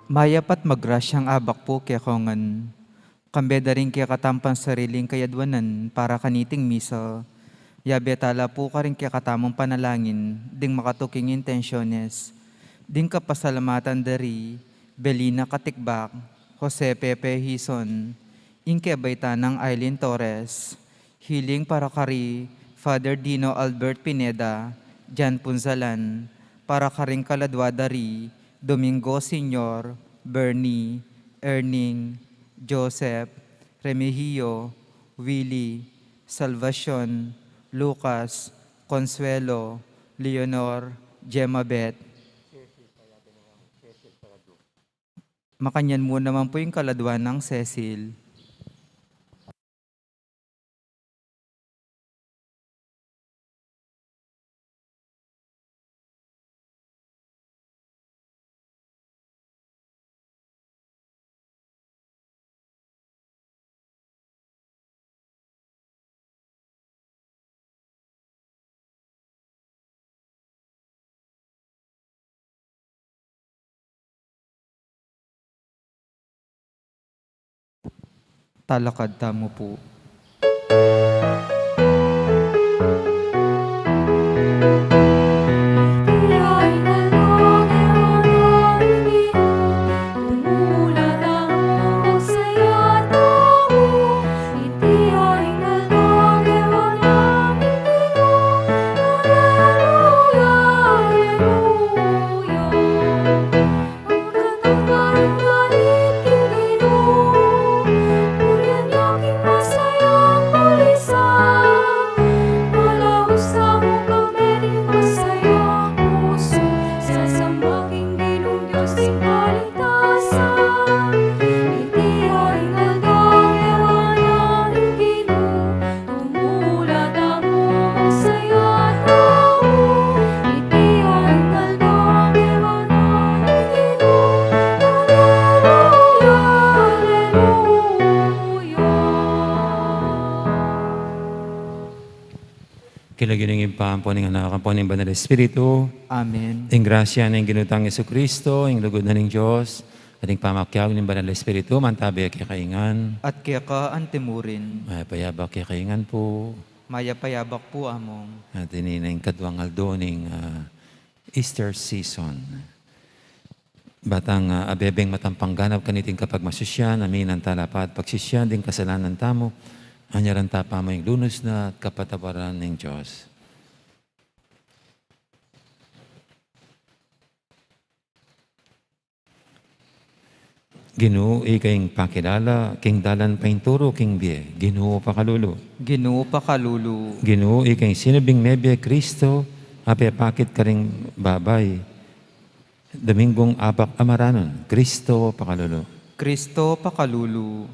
Mayapat magrasyang abak po kaya kongan. Kambeda rin kaya katampan sariling kayadwanan para kaniting misa. Yabe tala po ka rin kaya katamang panalangin, ding makatuking intensyones. Ding kapasalamatan dari, Belina Katikbak, Jose Pepe Hison, Inke Baytanang Aileen Torres, Hiling para kari, Father Dino Albert Pineda, Jan Punzalan, para karing kaladwa dari, Domingo Senior, Bernie, Erning, Joseph, Remigio, Willie, Salvacion, Lucas, Consuelo, Leonor, Gemma Beth. Makanyan mo naman po yung kaladwa ng Cecil. Talakad tamo po. Kilaginingin pa po ng anak po ng Banal Espiritu. Amen. Ang grasya ng ginutang Yesu Kristo, ang lugod na ng Diyos, at ang pamakyag ng Banal Espiritu, mantabi kay kaingan. At kaya ka antimurin, Mayapayabak kay kaingan po. mayapayabak po among. At ininang kadwang aldo ng Easter season. Batang abebeng matampangganap kaniting kapag masusyan, amin ang talapat, pagsisyan din kasalanan tamo, anyaran tapa mo yung lunos na at kapatawaran ng Diyos. Ginoo ikayong pakilala, king dalan painturo, king biye, Ginoo pakalulu. Ginoo pakalulu. Ginoo ikayong sinabing mebye Kristo, ape pakit ka ring babay. Dominggong abak amaranon, Kristo pakalulu. Kristo pakalulu.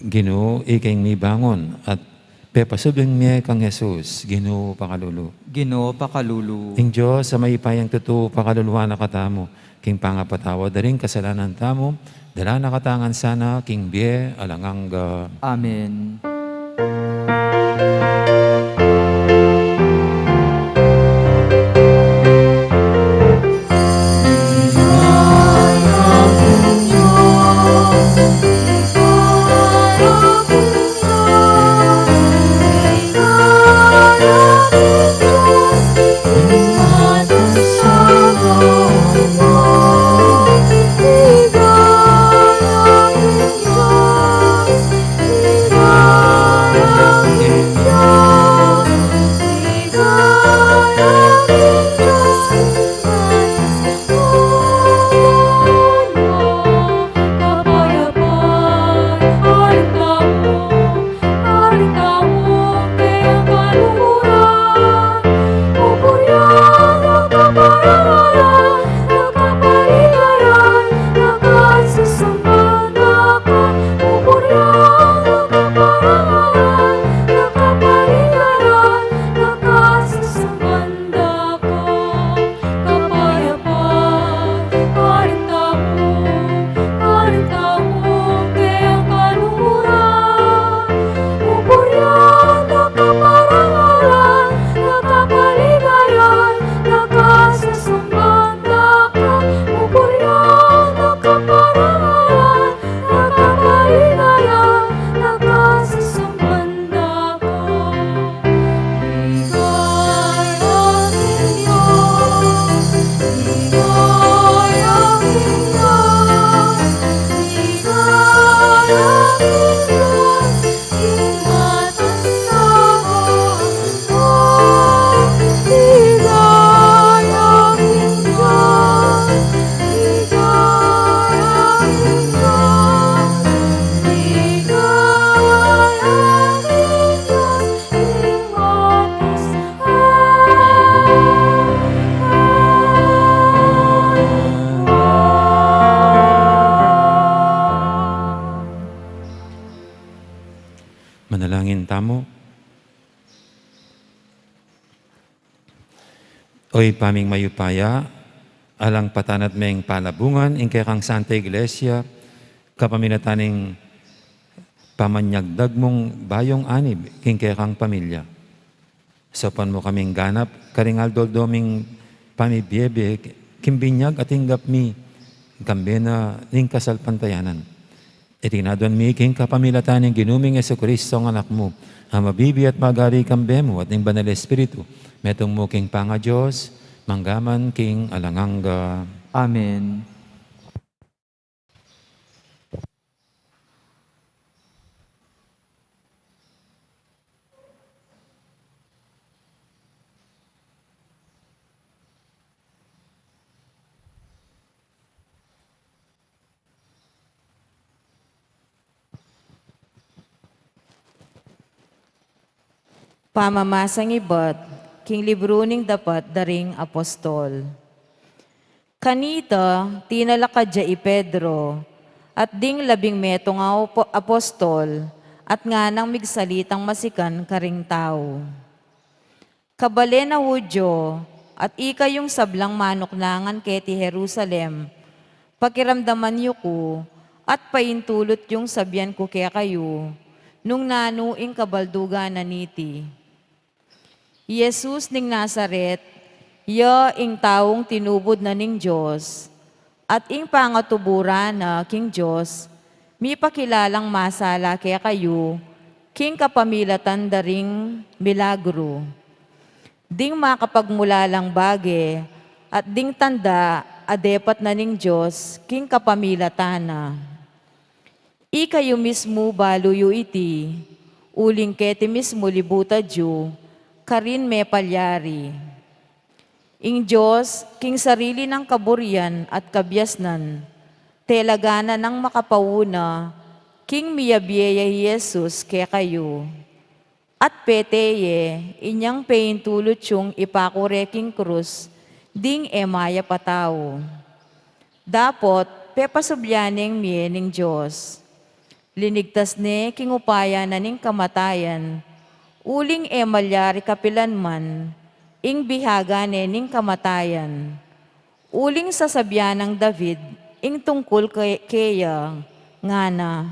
Ginoo ikayong mibangon at pepasubing miye kang Jesus, Ginoo pakalulu. Ginoo pakalulu. Ing Diyos sa maipayang totoo pakaluluwa na katamo, king pangapatawa daring kasalanan tamo, dala nakatangan sana, king biye alangangga. Amen. Diyos, tamo. Oy paming mayupaya, alang patanat meng palabungan, ingkay kang Santa Iglesia, kapaminataning pamanyagdag mong bayong anib, ingkay kang pamilya. Sopan mo kaming ganap, karingal doming pamibiyebe, kimbinyag at hinggap mi, gambena ning kasalpantayanan. Itinadon mi king kapamilatan ng ginuming Jesucristo ang anak mo, ang mabibi at magari kambe mo at ng banal Espiritu, metong mo king panga Diyos, manggaman king alanganga. Amen. Pamamasang ibat, king libro ning dapat daring apostol. Kanita, tinalakadya i Pedro, at ding 11 nga apostol, at nga nang migsalitang masikan karing tao. Kabale na Hudyo, at ika yung sablang manuklangan keti Jerusalem, pakiramdaman yu ko, at paintulot yung sabyan ko kaya kayo, nung nanuing kabalduga na niti. Jesus ning Nazaret, ya ing taong tinubod na ning Diyos, at ing pangatubura na king Diyos, mi pakilalang masala kaya kayo, king kapamilatan daring milagro. Ding makapagmulalang bage, at ding tanda, adepat na ning Diyos, king kapamilatana. Ikayo mismo baluyo iti, uling keti mismo libuta Diyo, karin me palyari. Ing Diyos, king sarili ng kaburian at kabyasnan, telagana ng makapawuna, king miyabiya Jesus kaya kayo. At peteye, inyang peintulot yung ipakureking krus, ding emaya patao. Dapot, pepasubyaning miyening Diyos. Linigtas ne, king upaya na ning kamatayan, uling emalyari kapilan man, ing bihaga ning kamatayan. Uling sasabyan ng David, ing tungkol kaya, nga na.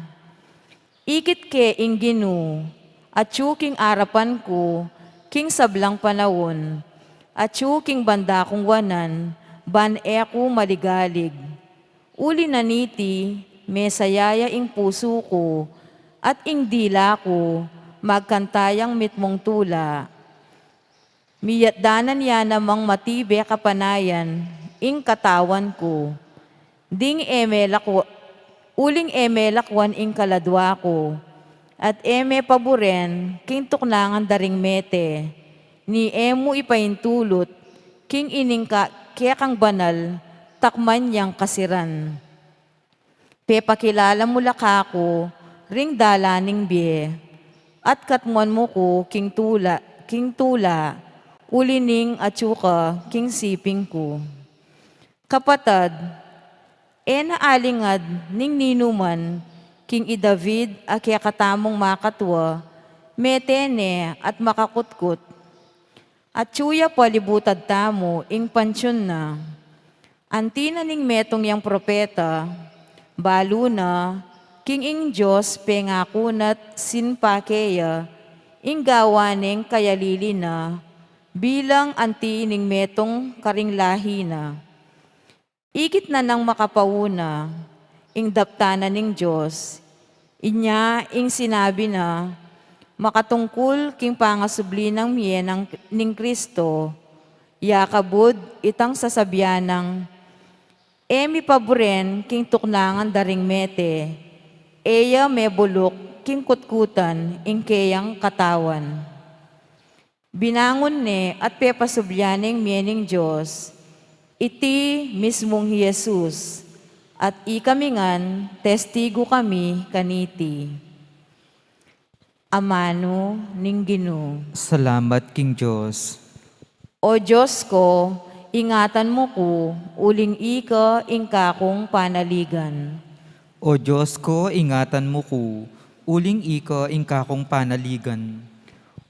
Ikit ke ing ginu, at king arapan ko, king sablang panahon, at king banda kong wanan, ban ko maligalig. Uli naniti, mesayaya ing puso ko, at ing dila ko, magkantayang mitmong tula. Miyatdanan ya namang matibe kapanayan, ing katawan ko. Uling emelakwan ing kaladwa ko, at paburen, king tuknangan daring mete, ni emo ipaintulot, king iningka kaya kang banal, takman yang kasiran. Pepakilala mo lakako, ring dalaning biye, at katmuan mo ko king tula, ulining at yuka king siping ko. Kapatad, naalingad ning ninuman, king i David a kaya katamong makatwa, metene at makakutkot, at tsuya palibutad tamo ing pansyon na. Antina ning metong yang propeta, balo na, king ing Diyos pengakunat sinpakeya, ing gawaning kayalili na, bilang antining metong karing lahi na. Ikit na nang makapawuna, ing daptana ning Diyos, inya ing sinabi na, makatungkol king pangasubli ng miyenang ning Kristo, yakabud itang sasabyanang, emi paboren king tuknangan daring mete, eya mebulok king kutkutan ing keyang katawan. Binangon ne at pepasubyaning miyening Diyos, iti mismong Jesus, at ikamingan testigo kami kaniti. Amano ning Ginoo. Salamat King Diyos. O Diyos ko, ingatan mo ko, uling ika ing kakong panaligan. O Diyos ko, ingatan mo ko, uling ika ingkakong panaligan.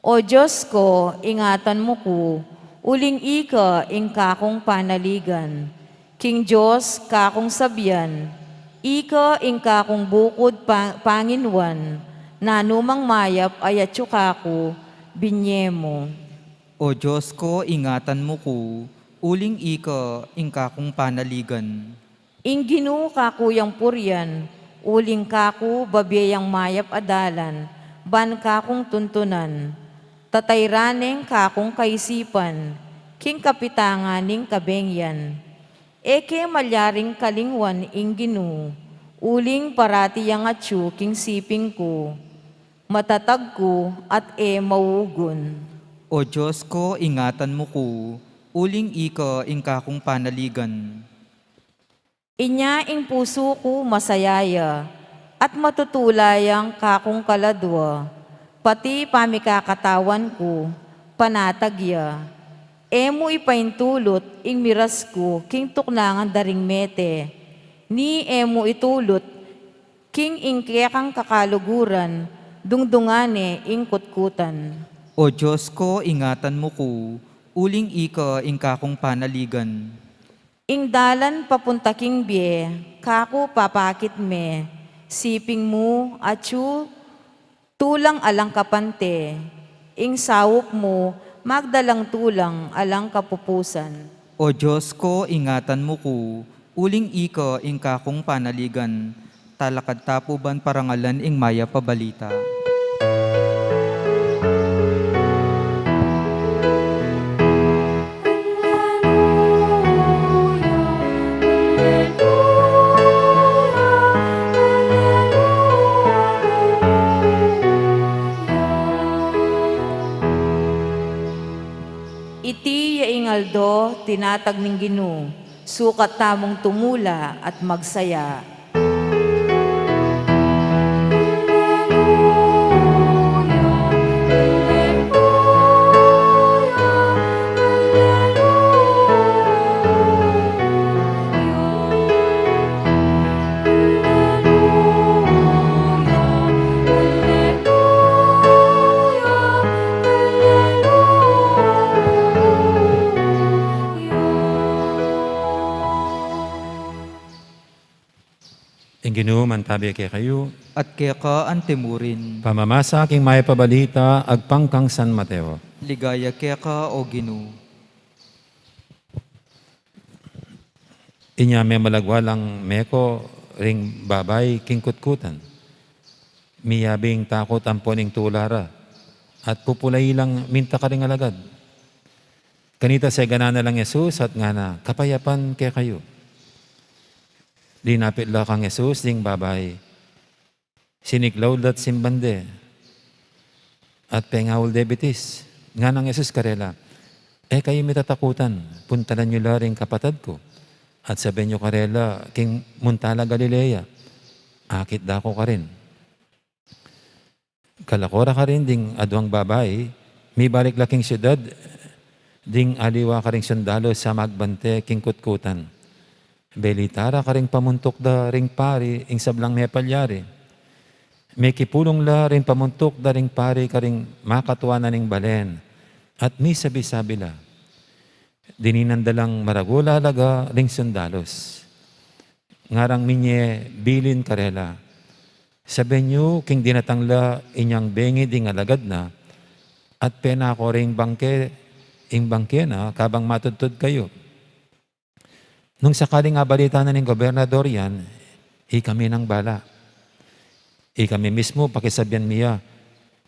O Diyos ko, ingatan mo ko, uling ika ingkakong panaligan. King Diyos, kakong sabyan, ika ingkakong bukod panginwan, nanumang mayap ayatyo kako, binyemo. O Diyos ko, ingatan mo ko, uling ika ingkakong panaligan. Ingginu kakuyang puryan, uling kaku babiyang mayap adalan, ban kakong tuntunan. Tatayraneng kakong kaisipan, king kapitanganing kabengyan. Eke malyaring kalingwan ingginu, uling parati yang atsu king siping ko. Matatag ko at mauugon. O Diyos ko, ingatan mo ko, uling ika ingkakong panaligan. Inya ing puso ko masayaya, at matutulayang kakong kaladwa, pati pamikakatawan ko, panatagya. Emo ipaintulot ing miras ko, king tuknangan daring mete, ni emo itulot, king ingkekang kakaluguran, dungdungane ing kutkutan. O Diyos ko, ingatan mo ko, uling ika ingkakong panaligan. Ing dalan papunta king bie, kako papakit me, siping mo, atsu, tulang alang kapante, ing sawok mo, magdalang tulang alang kapupusan. O Diyos ko, ingatan mo ko, uling ika ingkakong panaligan. Talakad tapuban parangalan ing maya pabalita. Iti yaingaldo, tinatag ning Ginu, sukat tamong tumula at magsaya. Inginu mantabi kay kayo, At kaya ka antemurin, pamamasa aking may pabalita, agpangkang San Mateo. ligaya kaya ka o Ginu. Inya may malagwalang meko ring babay kingkutkutan. Miyabing takot ang poning tulara at pupulay lang minta ka ring alagad. Kanita sa ganana lang Jesus at nga na kapayapan kay kayo. Di napitla kang Jesus ding babay. Siniklaw dat simbande at pengawul debitis. Nga nang Jesus karela, kayo mitatakutan, puntalan nyo la ring kapatad ko. At sabi nyo karela, king Muntala Galilea, akit dako ka rin. Kalakora ka rin ding adwang babay, may balik laking syudad, ding aliwa ka ring sundalo sa magbante king kutkutan. Belitara ka ring pamuntok da ring pari, ing sablang may palyari. May kipulong la ring pamuntok da ring pari ka ring makatuwa na ning balen. At may sabi-sabi la, dininandalang maragula laga ring sundalos. Ngarang minye bilin karela. Sabi nyo, king dinatangla inyang bengi ding alagad na, at pena ko ring ing bangke na, kabang matudtod kayo. Nung sakaling abalita na ng gobernador yan, kami ng bala. Kami mismo, pakisabyan miya,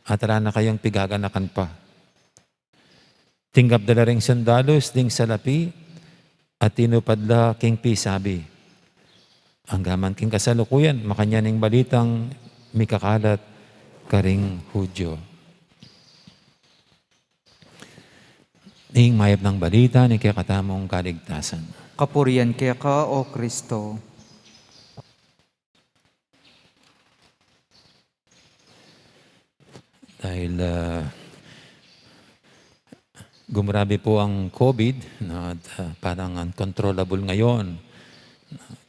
at na kayong pigaganakan pa. Tinggap dala ring sundalos ding salapi, at tinupadla king pisabi. Ang gaman king kasalukuyan, makanya ning balitang mikakalat karing Hudyo. Ning mayap ng balita ni kakatamong kaligtasan. Kapurian kaya ka o Kristo. Dahil gumrabe po ang COVID, at parang uncontrollable ngayon.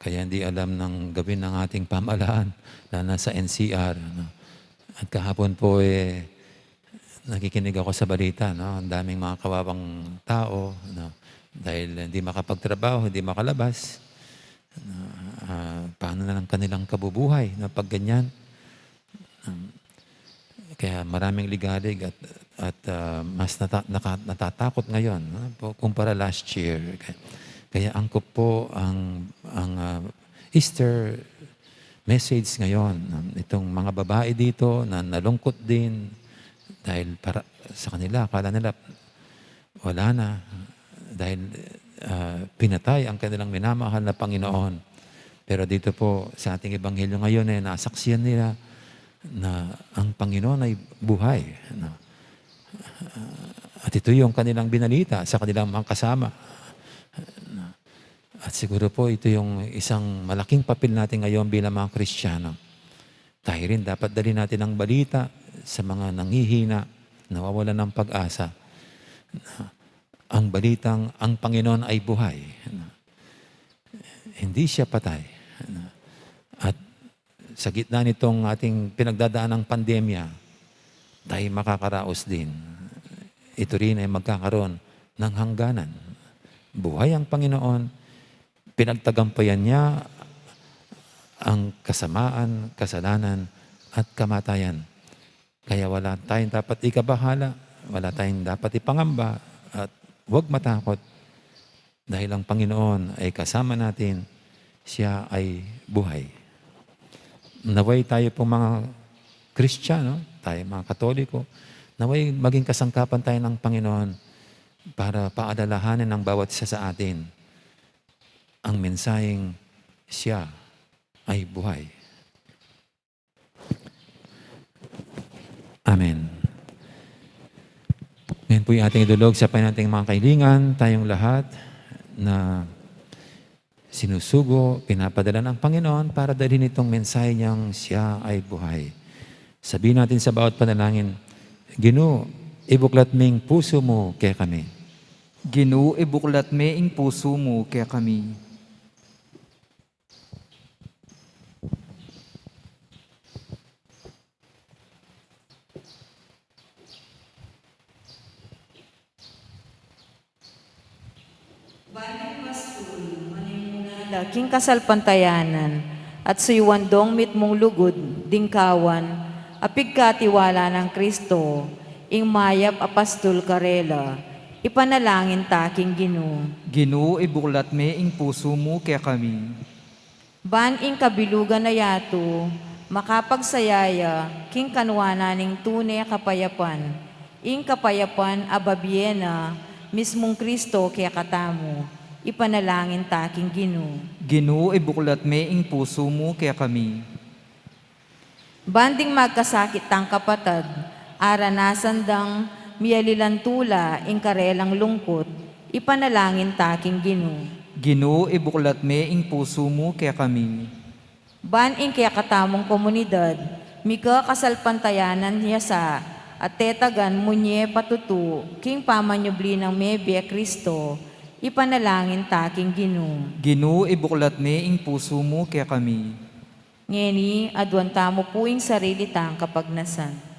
Kaya hindi alam ng gawin ng ating pamahalaan, lalo na sa NCR. At kahapon po nakikinig ako sa balita, no? Ang daming mga kawawang tao, no? Dahil hindi makapagtrabaho, hindi makalabas. Paano na lang kanilang kabubuhay na pag ganyan? Kaya maraming ligalig at mas natatakot ngayon, no? Kumpara last year. Kaya angkop po ang Easter message ngayon. Itong mga babae dito na nalungkot din dahil para sa kanila, akala nila wala na dahil pinatay ang kanilang minamahal na Panginoon. Pero dito po sa ating ebanghelyo ngayon nasaksiyan nila na ang Panginoon ay buhay. At ito yung kanilang binalita sa kanilang mga kasama. At siguro po ito yung isang malaking papel natin ngayon bilang mga Kristiyano. Tayo rin dapat dali natin ang balita sa mga nanghihina, nawawalan ng pag-asa. Ang balitang ang Panginoon ay buhay. Hindi siya patay. At sa gitna nitong ating pinagdadaan ng pandemya, tayo makakaraos din. Ito rin ay magkakaroon ng hangganan. Buhay ang Panginoon. Pinagtagampayan niya ang kasamaan, kasalanan, at kamatayan. Kaya wala tayong dapat ikabahala, wala tayong dapat ipangamba, at huwag matakot. Dahil ang Panginoon ay kasama natin, siya ay buhay. Naway tayo pong mga Kristiyano, tayo mga Katoliko, naway maging kasangkapan tayo ng Panginoon para paalalahanan ng bawat isa sa atin ang mensaheng siya ay buhay. Amen. Ngayon po yung ating idulog sa nating mga kailingan, tayong lahat na sinusugo, pinapadala ng Panginoon para dalhin itong mensahe niyang siya ay buhay. Sabihin natin sa bawat panalangin, Ginoo, ibuklat ming puso mo kaya kami. Ginoo, ibuklat me ing puso mo kaya kami. King kasalpantayanan at suyuandong mitmong lugod, dingkawan, apig katiwala ng Kristo, ing mayap apastol karela, ipanalangin taking Ginoo. Ginoo, ibuklat me ing puso mo kaya kami. Ban ing kabilugan na yato, makapagsayaya, king kanwana ning tunay kapayapan, ing kapayapan ababiena, mismong Kristo kaya katamo, ipanalangin taking Ginoo. Ginoo, ibuklat me ing puso mo kaya kami. Banding magkasakit tang kapatad, aranasan dang miyalilantula ing karelang lungkot, ipanalangin taking Ginoo. Ginoo, ibuklat me ing puso mo kaya kami. Ban ing kaya katamong komunidad, mika kasalpantayanan niya sa at tetagan munye patutu, king pamanyubli ng mebya Kristo, ipanalangin taking Ginoo. Ginoo, ibuklat me ing puso mo kaya kami. Ngeni, adwanta mo po ing sarili tang kapagnasan.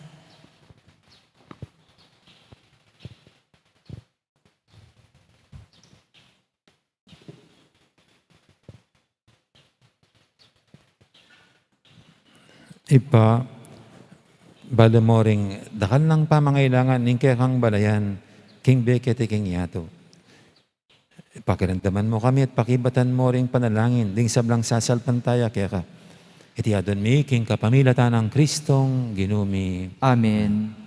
Balamoring dakal ng pamangailangan ning kang balayan, king bekete king yato. Pakiramdaman mo kami at pakibatan mo ring panalangin, ding sablang sasalpantaya kaya ka. Itiadon mi, king kapamilatan ng Kristong ginumi. Amen.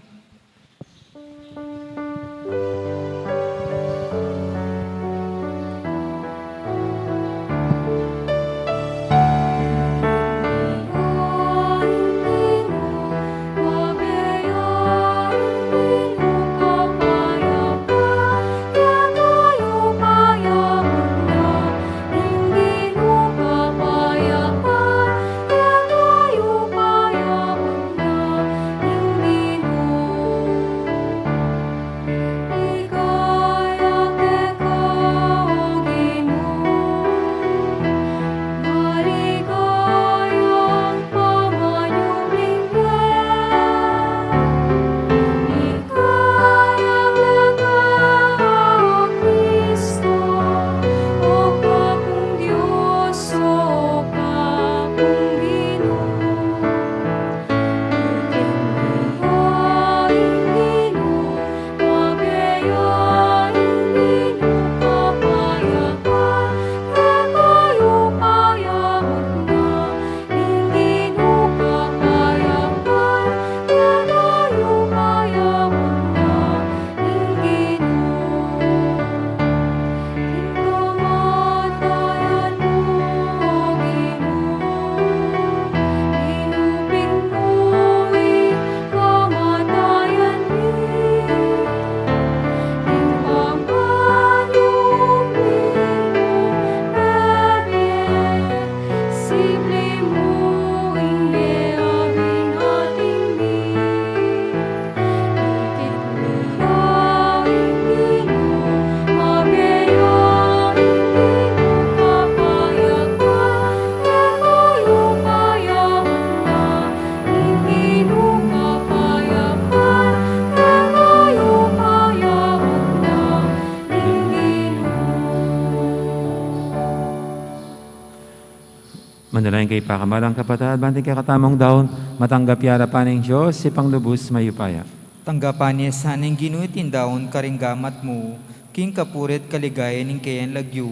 Manalangin kay pakamalang kapatid, banting kay katamang daon, matanggap yara pa ng Diyos, si panglubos mayupaya. Tanggapan niya sanang ginuitin daon karinggamat mo, king kapurit kaligaya ning kayan lagyo,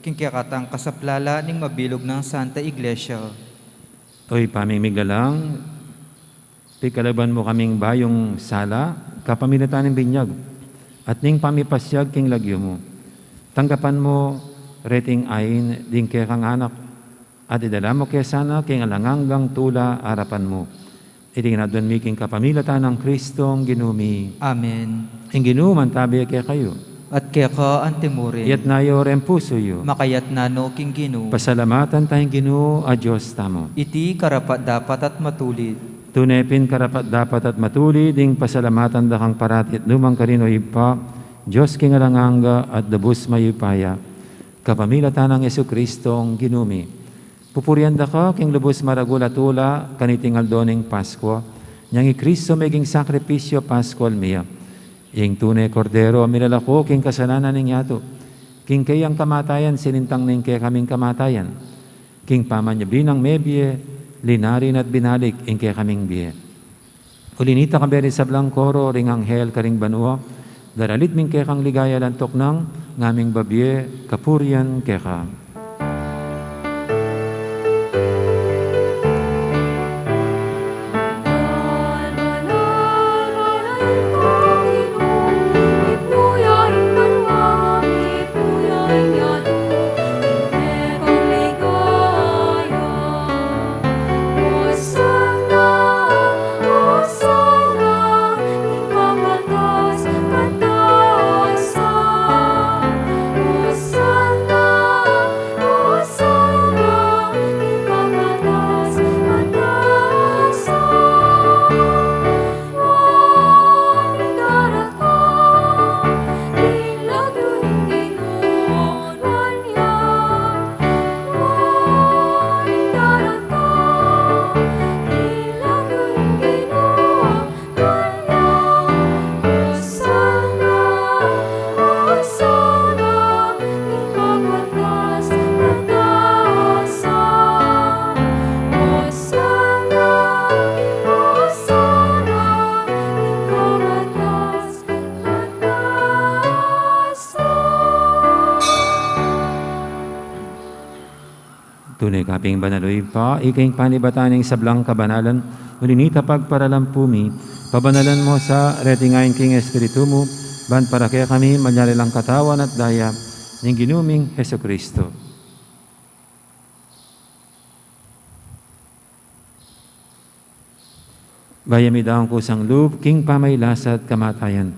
king kakatang kasaplala ning mabilog ng Santa Iglesia. Oy, pamimiglalang, pikalaban mo kaming bayong sala, kapamilatan ng binyag, at ning pamipasyag king lagyo mo. Tanggapan mo, reting ayin, ding kay kang anak, at idala mo kaya sana king alanganggang tula harapan mo. Itinadon mi king kapamilatan ng Kristong ginumi. Amen. Ing ginuman tabi kaya kayo. At kaya ka antimurin, Iyat na yo rin puso yo. makayat na no king ginu, Pasalamatan tayong Ginoo a Diyos tamo. iti karapat dapat at matulid. Tunepin karapat dapat at matuli ding pasalamatan da kang paratit lumang karino ipa, Diyos king alanganga at dabus mayupaya. Kapamilatan ng Yesu-Kristong ginumi. Pupurianda ka king lubos maragulatula kanitingal doning Pasko. Nyang Kristo meging sakripisyo Paskol miya. Ing tunay kordero milalako king kasalanan ning yato. King kayang kamatayan sinintang ning kaya kaming kamatayan. King pamanyabi ng mebye linarin at binalik ing kaya kaming biye. Ulinita kaberi sa blangkoro ring anghel karing banua. Daralit ming kaya kang ligaya lantok ng ngaming babye kapurian kaya ka. Tunay kaping banaloy pa, ikaing panibataning sablang kabanalan, ulinita pagparalampumi, pabanalan mo sa retingayin king Espiritu mo, ban para kaya kami manyari lang katawan at daya, ng ginuming Heso Kristo. Bayami daong kusang loob, king pamaylasat kamatayan,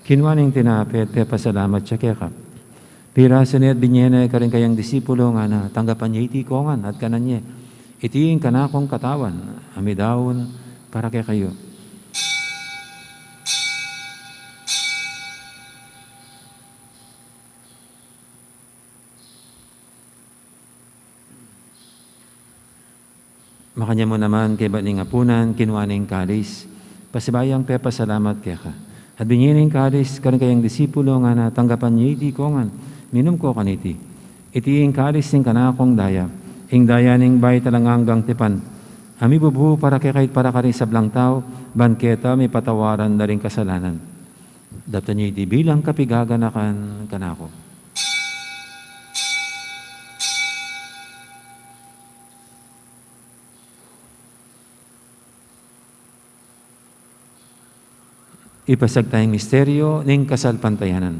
kinwaning tinapet, kaya pasalamat siya kaya ka. Piraso niya at binyena ka rin kayang disipulo nga na tanggapan niya iti kongan at kanan niya. Itiin kanakong katawan, amidawon para kay kayo. Makanya mo naman kay baning apunan, kinuaning kalis, pasibayang pepa salamat kaya ka. At binyining kalis, karin kayang disipulo nga na tanggapan niya iti kongan, minum ko kaniti. Itiing kalis ning kanakong daya, ing daya ning bay talanganggang tipan. Ami bubu para kay kahit para ka rin sa blang tao, banketa may patawaran na rin kasalanan. Dapta niya iti bilang kapigaganakan kanako. Ipasag tayong misteryo ning kasalpantayanan.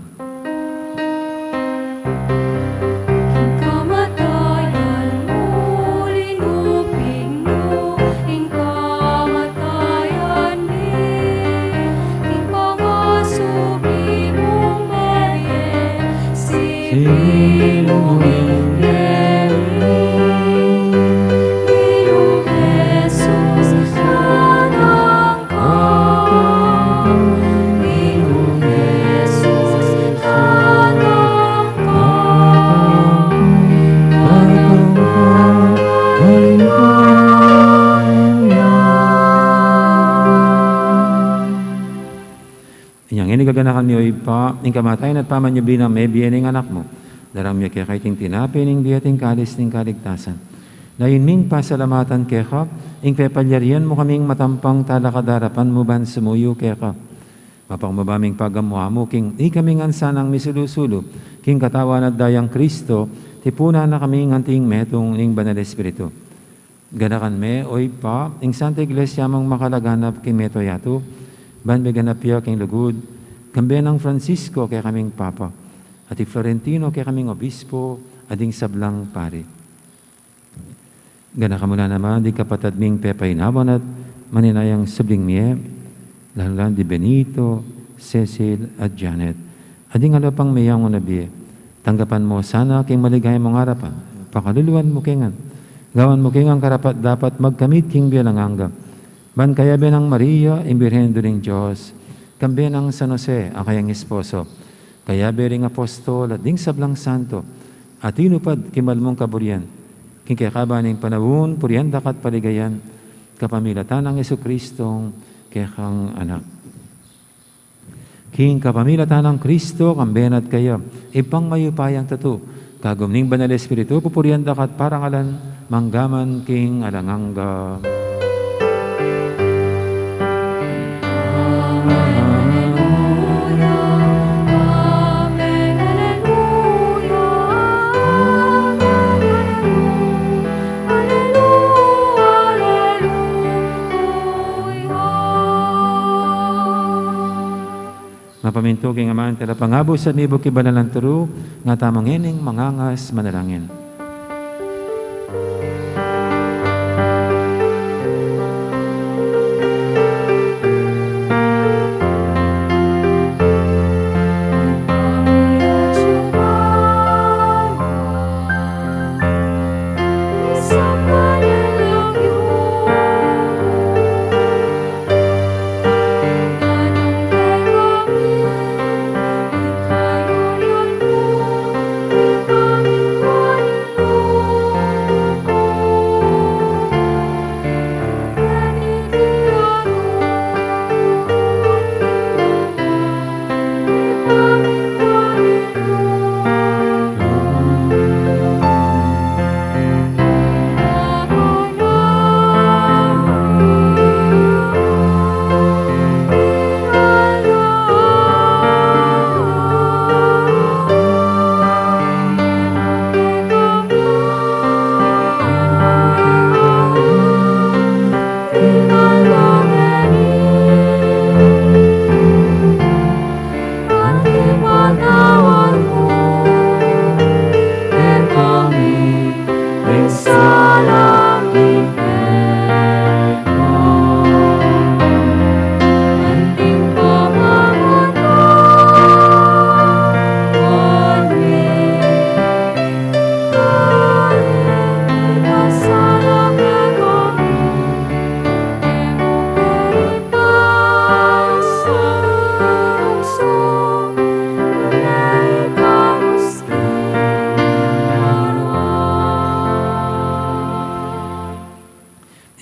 ganakan mi oy pa, ing kamatayan at pamanyubli na may biyening anak mo. Darang mi kaya kaiting tinapin, ing biyating kalis, ing kaligtasan. Lain ming pasalamatan keka, ing pepalyarian mo kaming matampang talakadarapan mo ban sumuyo keka. Mapangmabaming pagamuha mo, king di kaming ansanang misulusulo, king katawan at dayang Kristo, tipuna na kaming anting metong ing banal Espiritu. Ganakan me, oy pa, ing Santa Iglesia mong makalaganap king meto yato, ban beganapya king lugod, kambe ng Francisco kay kaming Papa, at Florentino kay kaming Obispo, ading sablang pare. Ganaka muna naman, di kapatad ming pepainawan at maninayang subling miye, lalo di Benito, Cecil at Janet. Ading alapang mayang unabi, tanggapan mo sana king maligay mong harapan, pakaluluan mo kingan, gawan mo kingang karapat dapat magkamit king bialanganga. Ban kaya benang Maria, imbirhen ring Diyos, kambe ng San Jose, ang kayang esposo, kaya bering apostol at ding sablang santo, at inupad kimal mong kaburian, king kakabaning panahon, puriyan dakat paligayan, kapamilatan ng Jesucristong kekang anak. King kapamilatan ng Kristo, kambenat kaya, ipang mayupayang tatu, kagumning banal Espiritu, pupuriyan dakat parangalan, manggaman king alanganga. Mapamintuging aman tala pangabo sa nibo kibanalan turu, nga tamang ining mangangas manalangin.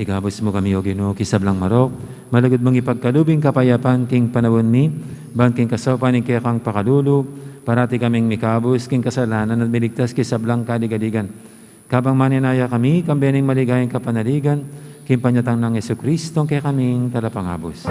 Igabos mo kami, O Ginoo, kisablang marok, malagod mong ipagkalubing kapayapan king panawon mi, ban king kasapan ing kaya kang pakalulog, parati kaming mikabos king kasalanan at miligtas kisablang kaligaligan. Kabang maninaya kami, kambening maligayang kapanaligan, king panyatang ng Jesucristo, kaya kaming talapangabos.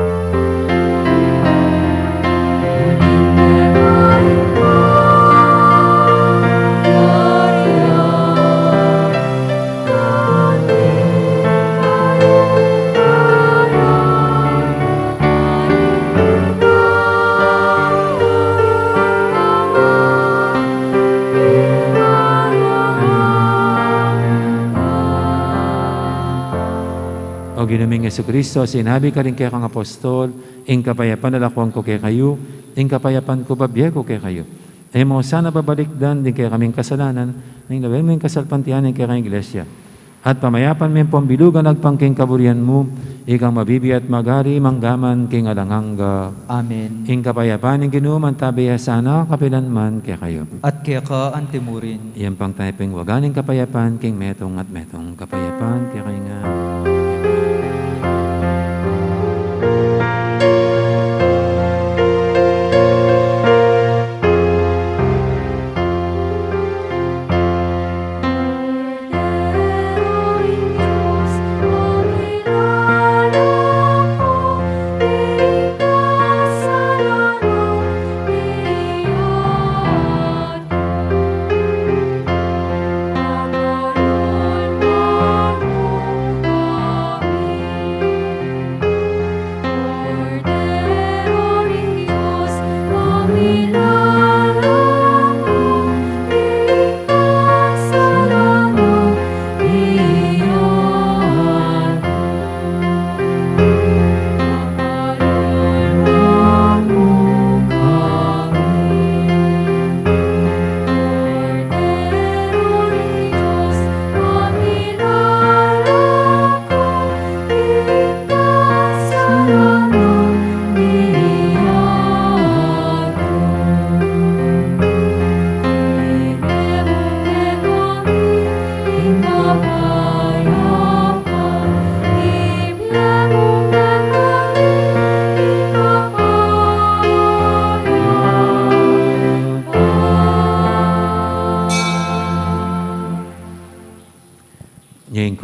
O ginaming Jesucristo, sinabi ka rin kaya kang apostol, ing kapayapan nalakwang ko kaya kayo, ing kapayapan ko babiya ko kaya kayo. Ay mo sana babalikdan din kaya kaming kasalanan, ning lawin mo yung kasalpantihan ng kaya kang iglesia. At pamayapan mo yung pambilugan nagpangking kaburian mo, ikang mabibi at magari manggaman king alanganga. Amen. Ing kapayapan ng ginuman tabiya sana kapilan man kaya kayo. At kaya ka antimurin. Iyan pang taiping waganing kapayapan king metong at metong kapayapan kaya kayo nga.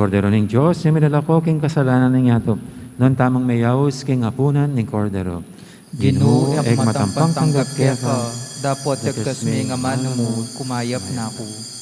Cordero ning Diyos, similala ko king kasalanan ning yato. Non tamang mayaws king apunan ning Cordero. Ginoo ek matampang tanggap kaya ka, ka. dapat tektas mi nga mano mo, kumayap na ako.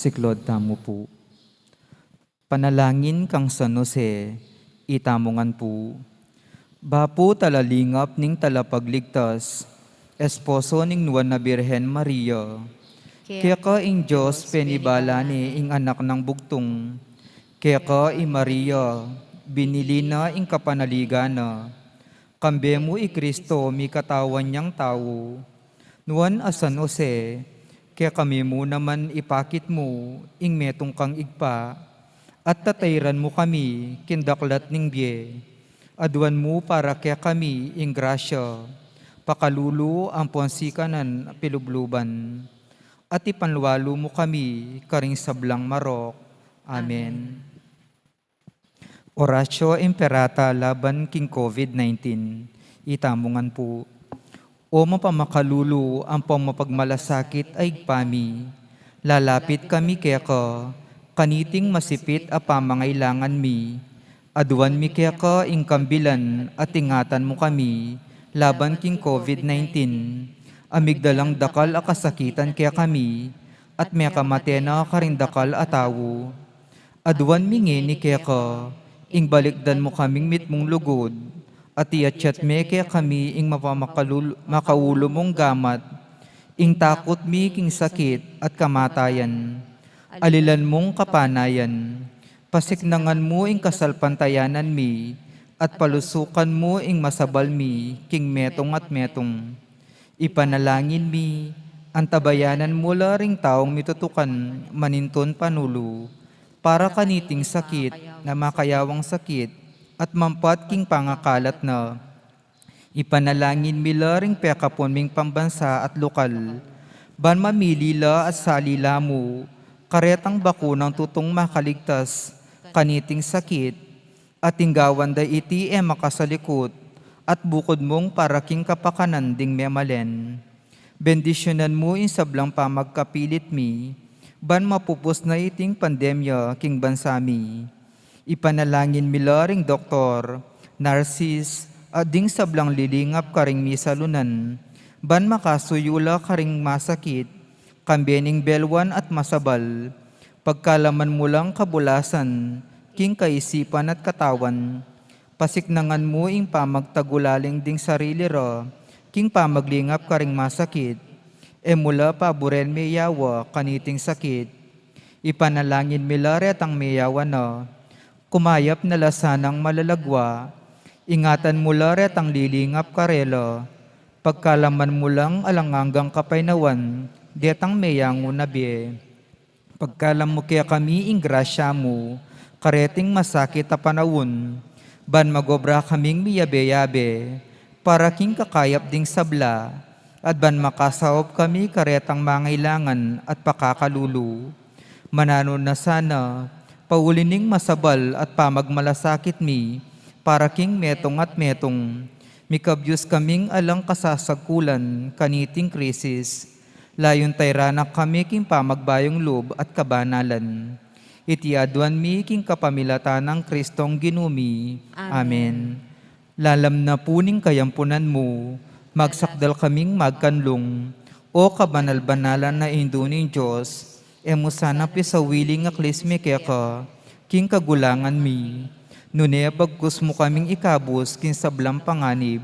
Siklod tamo po. Panalangin kang San Jose, itamongan po. Bapo talalingap ning talapagligtas, esposo ning nuwan na Birhen Maria. Kaya ka ing Diyos penibala ni ing anak ng bugtong. Kaya ka ing Maria, binili na ing kapanaligana. Kambe mo i Kristo mi katawan niyang tao. Nuwan a San Jose, kaya kami mo naman ipakit mo, ing metong kang igpa, at tatayran mo kami, kindaklat ning biye. Aduan mo para kaya kami, ing grasya, pakalulu ang puansikanan pilubluban, at ipanluwalo mo kami, karing sablang marok. Amen. Oratio Imperata laban king COVID-19, itamongan po. O mapamakalulu ang pamapagmalasakit ay pami. Lalapit kami kaya ka, kaniting masipit a pamangailangan mi. Aduan mi kaya ka ing kambilan at ingatan mo kami, laban king COVID-19. Amigdalang dakal a kasakitan kaya kami, at may kamatena karindakal a tawo. Aduan mi ngini kaya ka, ing balikdan mo kaming mitmong lugod, at iatsyat me kaya kami ing makaulo mong gamat, ing takot mi king sakit at kamatayan. Alilan mong kapanayan, pasiknangan mo ing kasalpantayanan mi, at palusukan mo ing masabal mi, king metong at metong. Ipanalangin mi, Antabayanan mula ring taong mitutukan, maninton panulo, para kaniting sakit, na makayawang sakit, at mampat king pangakalat na, ipanalangin mila ring pekapon ming pambansa at lokal, ban mamilila at salila mo, karetang bakunang tutong makaligtas, kaniting sakit, at tinggawan da iti makasalikot, at bukod mong para king kapakanan ding memalen. Bendisyonan mo in sablang pamagkapilit mi, ban mapupos na iting pandemya king bansami. Ipanalangin mila ring doktor, narsis, at ding sablang lilingap karing misalunan, ban makasuyula karing masakit, kambening belwan at masabal, pagkalaman mo lang kabulasan, king kaisipan at katawan, pasiknangan mo ing pamagtagulaling ding sarili ra, king pamaglingap karing masakit, mula paburen may yawa kaniting sakit. Ipanalangin mila retang may yawa na, kumayap na lasanang malalagwa, ingatan mula retang lilingap karela, pagkalaman mo lang alanganggang kapainawan, detang mayango nabi. Pagkalam mo kaya kami ing grasya mo, kareting masakit a panawon, ban magobra kaming miyabe-yabe, para king kakayap ding sabla, at ban makasaop kami karetang mangailangan at pakakalulu. Mananon na sana, paulining masabal at pamagmalasakit mi, para king metong at metong, mikabyos kaming alang kasasagkulan, kaniting krisis, layon tayranak kami king pamagbayong loob at kabanalan. Itiaduan mi king kapamilatan ng Kristong ginumi. Amen. Lalam na puning kayampunan mo, magsakdal kaming magkanlong, o kabanal-banalan na induning Diyos, emo sana pisawiling aklisme keka, king kagulangan mi, nune bagkus mo kaming ikabos king sablang panganib,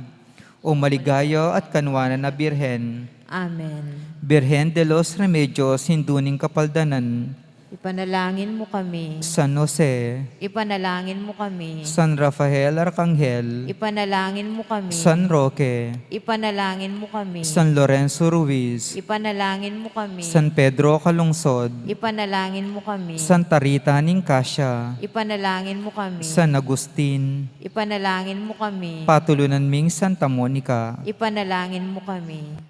o maligaya at kanwanan na Birhen. Amen. Birhen de los Remedios, hinduning kapaldanan, Ipanalangin mo kami. San Jose, Ipanalangin mo kami. San Rafael Arcangel, Ipanalangin mo kami. San Roque, Ipanalangin mo kami. San Lorenzo Ruiz, Ipanalangin mo kami. San Pedro Calungsod, Ipanalangin mo kami. Santa Rita Ninkasya, Ipanalangin mo kami. San Agustin, Ipanalangin mo kami. Patulunan ming Santa Monica, Ipanalangin mo kami.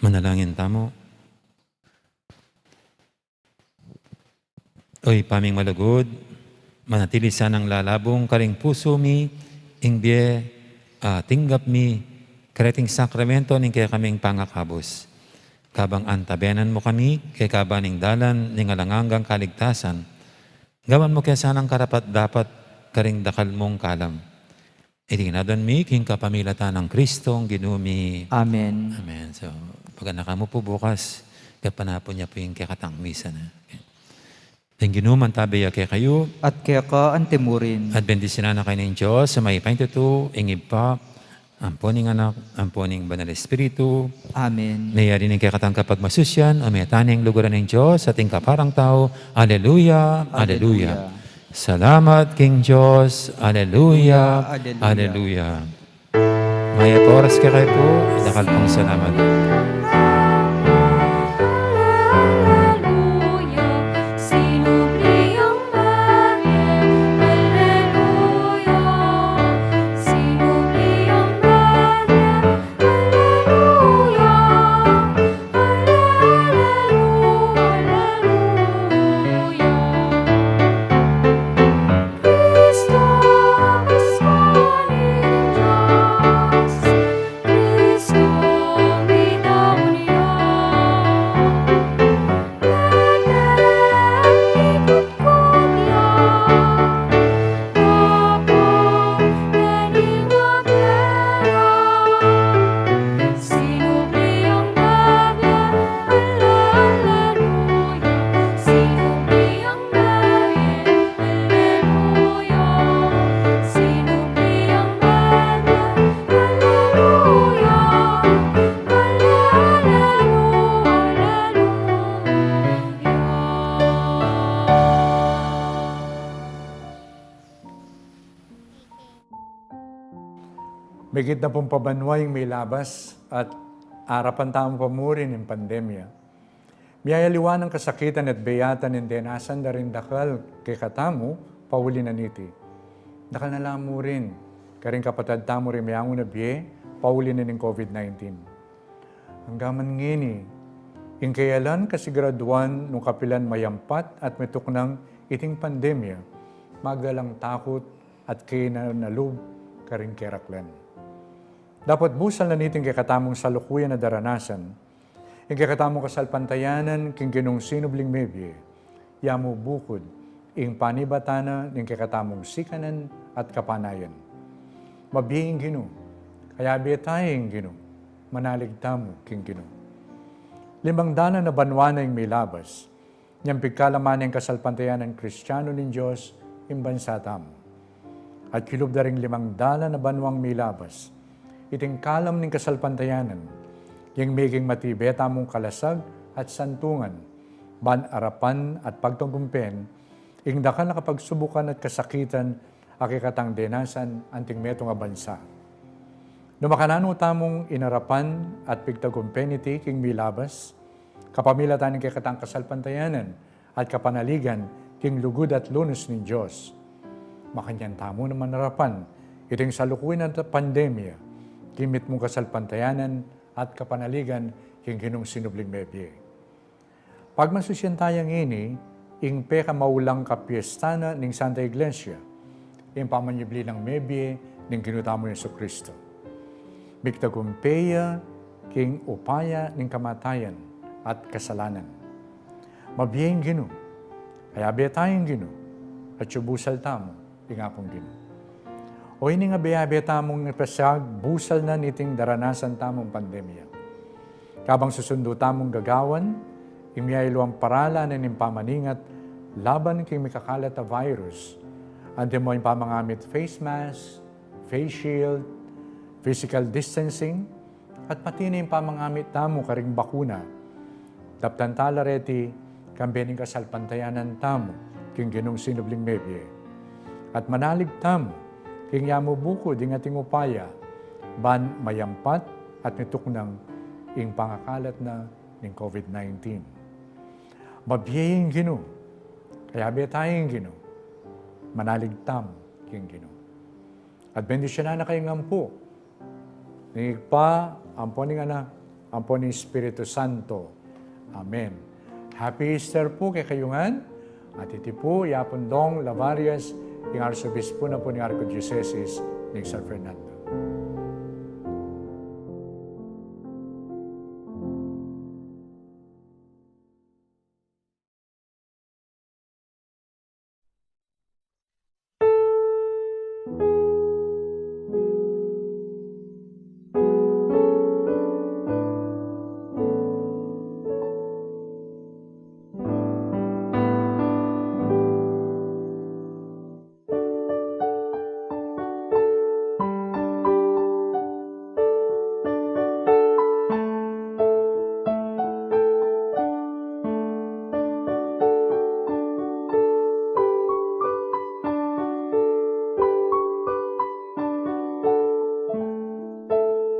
Manalangin tamo. Oy, paming malugod, manatili sanang lalabong karing puso mi, ingbiye, tinggap mi, kareting sakramento ning kaya kaming pangakabos. Kabang antabenan mo kami, kay kabaning dalan, ning alanganggang kaligtasan. Gawan mo kaya sanang karapat dapat karing dakal mong kalam. Itinadon mi, king kapamilatan ng Kristong ginumi. Amen. Amen. So, pag mo po bukas, kapanapon niya po yung kakatang misa na. Then ginuman tabi kay kayo, At kaya ka antimurin, at bendisyonan na kayo ng Diyos sa may paintuto, ingib pa, amponing anak, amponing banal Espiritu, Amen. mayari ng kakatang kapag masusyan, o may taning lugaran ng Diyos, ating kaparang tao, Alleluia, Alleluia. Salamat King Diyos, Alleluia, Alleluia. Alleluia. Maya po oras ka kayo po, dakal pong salamat. Cristo, vida Migit na pong pabanway may labas at arapan tamang pamurin ng pandemya. Miyayaliwan ng kasakitan at beyatan ng denasan na rin dakal kay katamu, pauli na niti. Dakal na lang mo rin, karing kapatad tamo rin mayang na biye, pauli na ng COVID-19. Hanggaman ngini, ing kayalan kasiguraduan nung kapilan mayampat at metuknang iting pandemya, magdalang takot at kinanalub karing keraklan. Dapat busal na niting kakatamong salukuyan na daranasan, yung kakatamong kasalpantayanan king ginong sinubling mebye, yamu bukod, ing panibatana ng kakatamong sikanan at kapanayan. Mabiying gino, kaya betayeng gino, manalig tamo king gino. 5 dana na banwana yung may labas, niyang pigkalaman ng kasalpantayanan Kristiyano ng Diyos, yung bansa tamo. At kilub da ring 5 dala na banwang may labas, iting kalam ng kasalpantayanan, yung maging matibeta mong kalasag at santungan, ban arapan at pagtungkumpen, ing dakan nakapagsubukan at kasakitan, akikatang denasan, anting metong bansa. Numakanano tamong inarapan at pigtagumpen iti king milabas, kapamilatan ng kikatang kasalpantayanan at kapanaligan king lugod at lunos ng Diyos. Makanyan tamo naman narapan, iting salukuin at pandemya, kimit mong kasalpantayanan at kapanaligan king ginong sinubling mebye. Pag masusyantayang ini, ing peka maulang kapiestana ning Santa Iglesia, ing pamanyibli ng mebye ning ginutamo ng Kristo. Bigtagumpeya king upaya ning kamatayan at kasalanan. Mabiyeng gino, kaya betayeng gino, at subusal tamo, ingapong gino. O ini nga beyabe tamong napasag, busal na niting daranasan tamong pandemya. Kabang susundo tamong gagawan, imiyaylo parala na nimpamaningat laban kay mikakalat na virus. Ante mo yung pamangamit face mask, face shield, physical distancing, at pati na yung pamangamit tamo karing bakuna. Daptan talareti, kambening kasalpantayanan tamo, king ginong sinubling mebye. At manalig tamo, king yamu buko ding ating upaya, ban mayampat at nituknang ing pangakalat na ng COVID-19. Mabiyaying gino, kaya betaying gino, manalig tam king gino. At bendisyon na kayong ampo, nigpa, ampo ning anak, ampo ning Espiritu Santo. Amen. Happy Easter po kay kayungan, at iti po, Yapondong Lavarias, yung Arsobispo na po ni Archdiocese ng San Fernando.